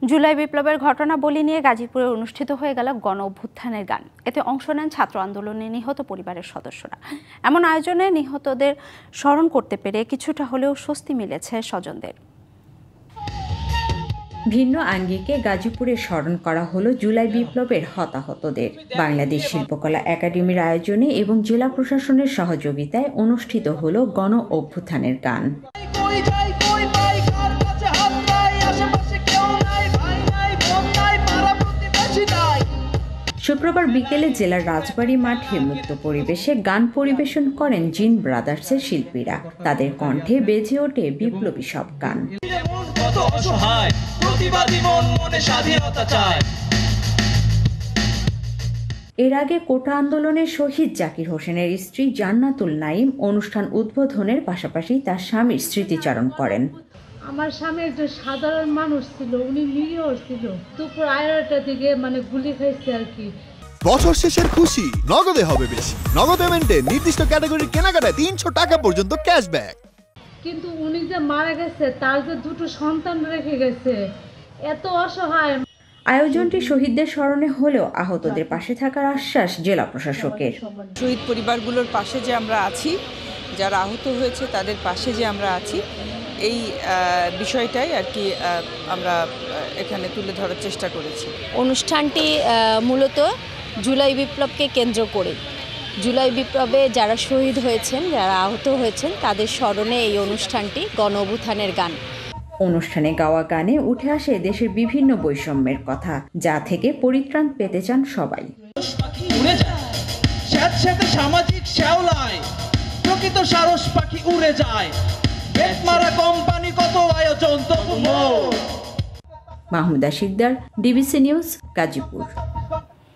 জুলাই বিপ্লবের ঘটনাবলী নিয়ে গাজীপুরে অনুষ্ঠিত হয়ে গেল গণ অভ্যুত্থানের গান। এতে অংশ নেন ছাত্র আন্দোলনে নিহত পরিবারের সদস্যরা। এমন আয়োজনে নিহতদের স্মরণ করতে পেরে কিছুটা হলেও স্বস্তি মিলেছে স্বজনদের। ভিন্ন আঙ্গিকে গাজীপুরে স্মরণ করা হলো জুলাই বিপ্লবের হতাহতদের। বাংলাদেশ শিল্পকলা একাডেমির আয়োজনে এবং জেলা প্রশাসনের সহযোগিতায় অনুষ্ঠিত হলো গণ অভ্যুত্থানের গান। শুক্রবার বিকেলে জেলার রাজবাড়ী মাঠে মুক্ত পরিবেশে গান পরিবেশন করেন জিন ব্রাদার্সের শিল্পীরা। তাদের কণ্ঠে বেজে ওঠে বিপ্লবী সব গান। এর আগে কোটা আন্দোলনের শহীদ জাকির হোসেনের স্ত্রী জান্নাতুল নাইম অনুষ্ঠান উদ্বোধনের পাশাপাশি তার স্বামীর স্মৃতিচারণ করেন। আমার স্বামী একজন সাধারণ মানুষ ছিল, উনি নিরীহ ছিল। দুপুর 11টার দিকে গুলি খাইছে আর কি। বছর শেষের খুশি নগদে হবে বেশি। নগদ পেমেন্টে নির্দিষ্ট ক্যাটাগরির কেনাকাটায় 300 টাকা পর্যন্ত ক্যাশব্যাক। কিন্তু উনি যে মারা গেছে, তার যে দুটো সন্তান রেখে গেছে, এত অসহায়। আয়োজনটি শহীদদের স্মরণে হলেও আহতদের পাশে থাকার আশ্বাস জেলা প্রশাসকের। শহীদ পরিবারগুলোর পাশে যে আমরা আছি, যারা আহত হয়েছে তাদের পাশে যে আমরা আছি, এই বিষয়টাই আর কি আমরা এখানে তুলে ধরার চেষ্টা করেছি। অনুষ্ঠানটি মূলত জুলাই বিপ্লবকে কেন্দ্র করে, জুলাই বিপ্লবে যারা শহীদ হয়েছেন, যারা আহত হয়েছেন তাদের স্মরণে এই অনুষ্ঠানটি গণ অভ্যুত্থানের গান। অনুষ্ঠানে গাওয়া গানে উঠে আসে দেশের বিভিন্ন বৈষম্যের কথা, যা থেকে পরিত্রাণ পেতে চান সবাই। সামাজিক শ্যাওলায় প্রকৃত সারস পাখি উড়ে যায়। মাহমুদা শিকদার, ডিবিসি নিউজ, গাজীপুর।